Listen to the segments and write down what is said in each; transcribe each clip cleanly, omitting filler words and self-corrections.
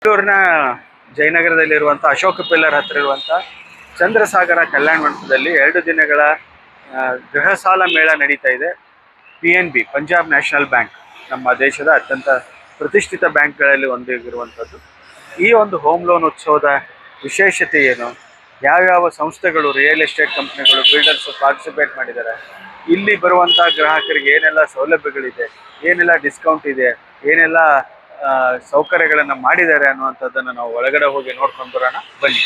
ಬೆಂಗಳೂರಿನ ಜಯನಗರದಲ್ಲಿರುವಂಥ ಅಶೋಕ ಪಿಲ್ಲರ್ ಹತ್ತಿರ ಇರುವಂಥ ಚಂದ್ರಸಾಗರ ಕಲ್ಯಾಣ ಮಂಟಪದಲ್ಲಿ 2 ದಿನಗಳ ಗೃಹ ಸಾಲ ಮೇಳ ನಡೀತಾ ಇದೆ. PNB ಪಂಜಾಬ್ ನ್ಯಾಷನಲ್ ಬ್ಯಾಂಕ್ ನಮ್ಮ ದೇಶದ ಅತ್ಯಂತ ಪ್ರತಿಷ್ಠಿತ ಬ್ಯಾಂಕ್ಗಳಲ್ಲಿ ಒಂದಾಗಿರುವಂಥದ್ದು. ಈ ಒಂದು ಹೋಮ್ ಲೋನ್ ಉತ್ಸವದ ವಿಶೇಷತೆ ಏನು, ಯಾವ್ಯಾವ ಸಂಸ್ಥೆಗಳು, ರಿಯಲ್ ಎಸ್ಟೇಟ್ ಕಂಪ್ನಿಗಳು, ಬಿಲ್ಡರ್ಸು ಪಾರ್ಟಿಸಿಪೇಟ್ ಮಾಡಿದ್ದಾರೆ, ಇಲ್ಲಿ ಬರುವಂಥ ಗ್ರಾಹಕರಿಗೆ ಏನೆಲ್ಲ ಸೌಲಭ್ಯಗಳಿದೆ, ಏನೆಲ್ಲ ಡಿಸ್ಕೌಂಟ್ ಇದೆ, ಏನೆಲ್ಲ ಸೌಕರ್ಯಗಳನ್ನು ಮಾಡಿದ್ದಾರೆ ಅನ್ನುವಂಥದ್ದನ್ನು ನಾವು ಒಳಗಡೆ ಹೋಗಿ ನೋಡ್ಕೊಂಡು ಬರೋಣ ಬನ್ನಿ.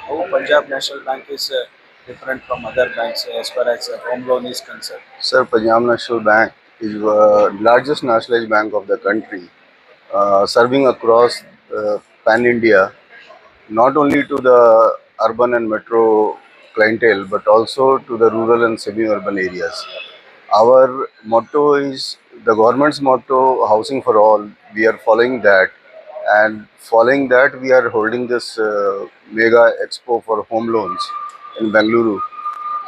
How Punjab National Bank is different from other banks as far as home loan is concerned? Sir, Punjab National Bank is the largest nationalized bank of the country, serving across pan India, not only to the urban and metro clientele, but also to the rural and semi-urban areas. Our motto is the government's motto, housing for all. We are following that, and following that, we are holding this mega expo for home loans in Bengaluru,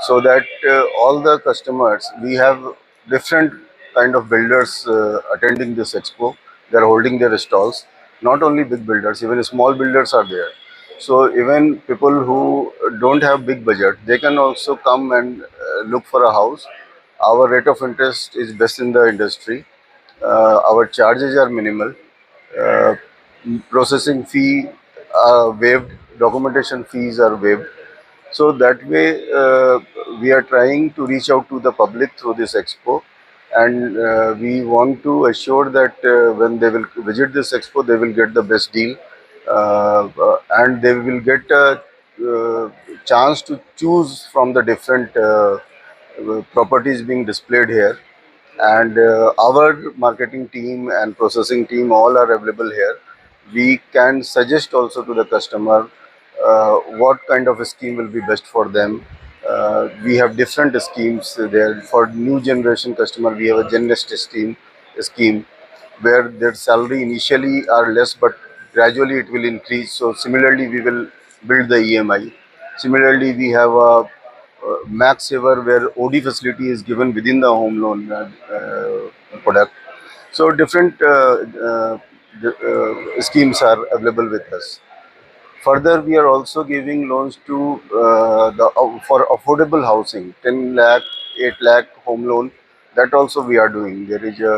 so that all the customers, we have different kind of builders attending this expo. They are holding their stalls. Not only big builders, even small builders are there. So even people who don't have big budget, they can also come and look for a house. Our rate of interest is best in the industry. Our charges are minimal. Uh, Processing fee waived, documentation fees are waived. So that way, we are trying to reach out to the public through this expo, and we want to assure that when they will visit this expo, they will get the best deal, and they will get a chance to choose from the different properties being displayed here. And our marketing team and processing team all are available here. We can suggest also to the customer what kind of a scheme will be best for them. We have different schemes there. For new generation customer, we have a Gen-Nest scheme where their salary initially are less, but gradually it will increase. So similarly, we will build the EMI. Similarly, we have a Max Saver where OD facility is given within the home loan product. So different schemes are available with us. Further, we are also giving loans to for affordable housing, 10 lakh, 8 lakh home loan. That also we are doing. There is a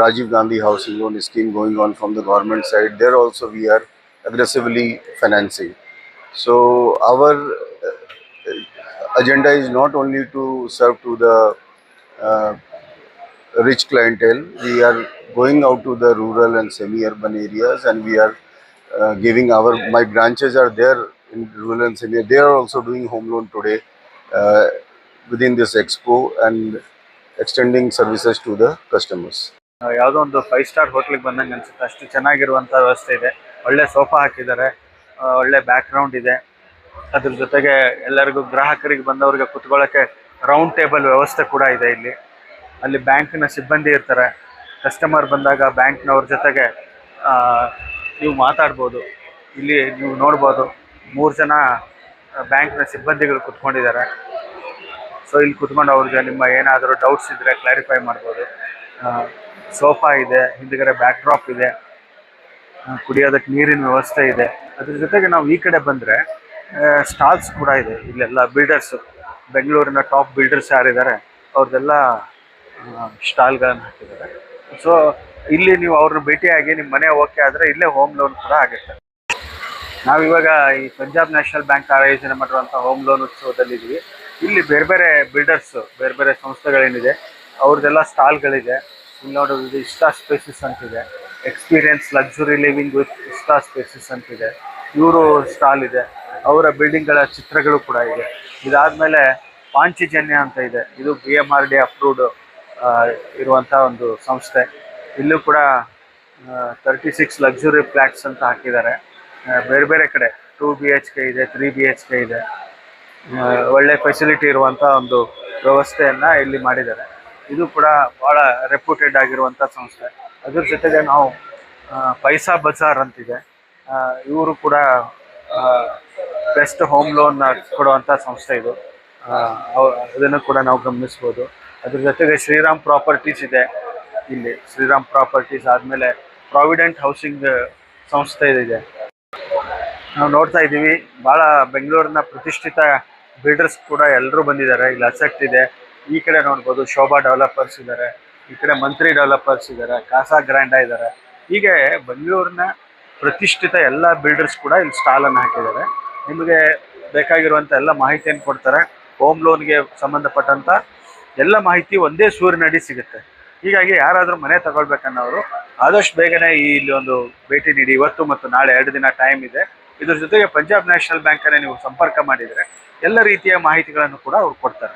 Rajiv Gandhi housing loan scheme going on from the government side. There also we are aggressively financing. So our agenda is not only to serve to the rich clientele. We are going out to the rural and semi-urban areas, and we are giving my branches are there in rural and semi. They are also doing home loan today within this expo and extending services to the customers. ಯಾವುದೋ ಒಂದು 5 star ಹೋಟ್ಲಿಗೆ ಬಂದಂಗೆ ಅನ್ಸುತ್ತೆ, ಅಷ್ಟು ಚೆನ್ನಾಗಿರುವಂಥ ವ್ಯವಸ್ಥೆ ಇದೆ. ಒಳ್ಳೆ ಸೋಫಾ ಹಾಕಿದ್ದಾರೆ, ಒಳ್ಳೆ ಬ್ಯಾಕ್ ಗ್ರೌಂಡ್ ಇದೆ. ಅದ್ರ ಜೊತೆಗೆ ಎಲ್ಲರಿಗೂ ಗ್ರಾಹಕರಿಗೆ ಬಂದವ್ರಿಗೆ ಕುತ್ಕೊಳ್ಳೋಕ್ಕೆ ರೌಂಡ್ ಟೇಬಲ್ ವ್ಯವಸ್ಥೆ ಕೂಡ ಇದೆ ಇಲ್ಲಿ. ಅಲ್ಲಿ ಬ್ಯಾಂಕಿನ ಸಿಬ್ಬಂದಿ ಇರ್ತಾರೆ. ಕಸ್ಟಮರ್ ಬಂದಾಗ ಬ್ಯಾಂಕ್ನವ್ರ ಜೊತೆಗೆ ನೀವು ಮಾತಾಡ್ಬೋದು. ಇಲ್ಲಿ ನೀವು ನೋಡ್ಬೋದು 3 ಜನ ಬ್ಯಾಂಕ್ನ ಸಿಬ್ಬಂದಿಗಳು ಕುತ್ಕೊಂಡಿದ್ದಾರೆ. ಸೊ ಇಲ್ಲಿ ಕುತ್ಕೊಂಡು ಅವ್ರಿಗೆ ನಿಮ್ಮ ಏನಾದರೂ ಡೌಟ್ಸ್ ಇದ್ದರೆ ಕ್ಲಾರಿಫೈ ಮಾಡ್ಬೋದು. ಸೋಫಾ ಇದೆ, ಹಿಂದ್ಗಡೆ ಬ್ಯಾಕ್ ಡ್ರಾಪ್ ಇದೆ, ಕುಡಿಯೋದಕ್ಕೆ ನೀರಿನ ವ್ಯವಸ್ಥೆ ಇದೆ. ಅದ್ರ ಜೊತೆಗೆ ನಾವು ಈ ಕಡೆ ಬಂದರೆ ಸ್ಟಾಲ್ಸ್ ಕೂಡ ಇದೆ. ಇಲ್ಲೆಲ್ಲ ಬಿಲ್ಡರ್ಸು, ಬೆಂಗಳೂರಿನ ಟಾಪ್ ಬಿಲ್ಡರ್ಸ್ ಯಾರಿದ್ದಾರೆ ಅವ್ರದ್ದೆಲ್ಲ ಸ್ಟಾಲ್ಗಳನ್ನು ಹಾಕಿದ್ದಾರೆ. ಸೊ ಇಲ್ಲಿ ನೀವು ಅವ್ರನ್ನ ಭೇಟಿಯಾಗಿ ನಿಮ್ಮ ಮನೆ ಓಕೆ ಆದರೆ ಇಲ್ಲೇ ಹೋಮ್ ಲೋನ್ ಕೂಡ ಆಗುತ್ತೆ. ನಾವಿವಾಗ ಈ ಪಂಜಾಬ್ ನ್ಯಾಷನಲ್ ಬ್ಯಾಂಕ್ ಆಯೋಜನೆ ಮಾಡಿರುವಂಥ ಹೋಮ್ ಲೋನ್ ಉತ್ಸವದಲ್ಲಿದ್ದೀವಿ. ಇಲ್ಲಿ ಬೇರೆ ಬೇರೆ ಬಿಲ್ಡರ್ಸು, ಬೇರೆ ಬೇರೆ ಸಂಸ್ಥೆಗಳೇನಿದೆ ಅವ್ರದ್ದೆಲ್ಲ ಸ್ಟಾಲ್ಗಳಿದೆ. ಇಲ್ಲಿ ನೋಡೋದು ಇಸ್ಟಾ ಸ್ಪೇಸಸ್ ಅಂತಿದೆ, experience luxury living with Ista spaces ಅಂತಿದೆ. ಇವರು ಸ್ಟಾಲ್ ಇದೆ, ಅವರ ಬಿಲ್ಡಿಂಗ್ಗಳ ಚಿತ್ರಗಳು ಕೂಡ ಇದೆ. ಇದಾದಮೇಲೆ ಪಾಂಚಜನ್ಯ ಅಂತ ಇದೆ, ಇದು BMRD ಅಪ್ರೂವ್ಡ್ ಇರುವಂಥ ಒಂದು ಸಂಸ್ಥೆ. ಇಲ್ಲೂ ಕೂಡ 36 ಲಕ್ಸುರಿ ಫ್ಲ್ಯಾಟ್ಸ್ ಅಂತ ಹಾಕಿದ್ದಾರೆ. ಬೇರೆ ಬೇರೆ ಕಡೆ 2 BHK ಇದೆ, 3 BHK ಇದೆ. ಒಳ್ಳೆ ಫೆಸಿಲಿಟಿ ಇರುವಂಥ ಒಂದು ವ್ಯವಸ್ಥೆಯನ್ನು ಇಲ್ಲಿ ಮಾಡಿದ್ದಾರೆ. ಇದು ಕೂಡ ಭಾಳ ರೆಪ್ಯೂಟೆಡ್ ಆಗಿರುವಂಥ ಸಂಸ್ಥೆ. ಅದ್ರ ಜೊತೆಗೆ ನಾವು ಪೈಸಾ ಬಜಾರ್ ಅಂತಿದೆ, ಇವರು ಕೂಡ ಬೆಸ್ಟ್ ಹೋಮ್ ಲೋನ್ ಕೊಡುವಂಥ ಸಂಸ್ಥೆ ಇದು. ಅದನ್ನು ಕೂಡ ನಾವು ಗಮನಿಸ್ಬೋದು. ಅದ್ರ ಜೊತೆಗೆ ಶ್ರೀರಾಮ್ ಪ್ರಾಪರ್ಟೀಸ್ ಇದೆ. ಇಲ್ಲಿ ಶ್ರೀರಾಮ್ ಪ್ರಾಪರ್ಟೀಸ್ ಆದಮೇಲೆ ಪ್ರಾವಿಡೆಂಟ್ ಹೌಸಿಂಗ್ ಸಂಸ್ಥೆ ಇದೆ. ನಾವು ನೋಡ್ತಾ ಇದ್ದೀವಿ ಭಾಳ ಬೆಂಗಳೂರಿನ ಪ್ರತಿಷ್ಠಿತ ಬಿಲ್ಡರ್ಸ್ ಕೂಡ ಎಲ್ಲರೂ ಬಂದಿದ್ದಾರೆ. ಇಲ್ಲಿ ಅಸೆಕ್ಟ್ ಇದೆ, ಈ ಕಡೆ ನೋಡ್ಬೋದು ಶೋಭಾ ಡೆವಲಪರ್ಸ್ ಇದ್ದಾರೆ, ಈ ಕಡೆ ಮಂತ್ರಿ ಡೆವಲಪರ್ಸ್ ಇದ್ದಾರೆ, ಕಾಸಾ ಗ್ರ್ಯಾಂಡಾ ಇದ್ದಾರೆ. ಹೀಗೆ ಬೆಂಗಳೂರಿನ ಪ್ರತಿಷ್ಠಿತ ಎಲ್ಲ ಬಿಲ್ಡರ್ಸ್ ಕೂಡ ಇಲ್ಲಿ ಸ್ಟಾಲನ್ನು ಹಾಕಿದ್ದಾರೆ. ನಿಮಗೆ ಬೇಕಾಗಿರುವಂಥ ಎಲ್ಲ ಮಾಹಿತಿಯನ್ನು ಕೊಡ್ತಾರೆ. ಹೋಮ್ ಲೋನ್ಗೆ ಸಂಬಂಧಪಟ್ಟಂಥ ಎಲ್ಲ ಮಾಹಿತಿ ಒಂದೇ ಸೂರಿನಡಿ ಸಿಗುತ್ತೆ. ಹೀಗಾಗಿ ಯಾರಾದರೂ ಮನೆ ತಗೊಳ್ಬೇಕನ್ನೋರು ಆದಷ್ಟು ಬೇಗನೆ ಇಲ್ಲಿ ಒಂದು ಭೇಟಿ ನೀಡಿ. ಇವತ್ತು ಮತ್ತು ನಾಳೆ 2 ದಿನ ಟೈಮ್ ಇದೆ. ಇದ್ರ ಜೊತೆಗೆ ಪಂಜಾಬ್ ನ್ಯಾಷನಲ್ ಬ್ಯಾಂಕನ್ನೇ ನೀವು ಸಂಪರ್ಕ ಮಾಡಿದರೆ ಎಲ್ಲ ರೀತಿಯ ಮಾಹಿತಿಗಳನ್ನು ಕೂಡ ಅವ್ರು ಕೊಡ್ತಾರೆ.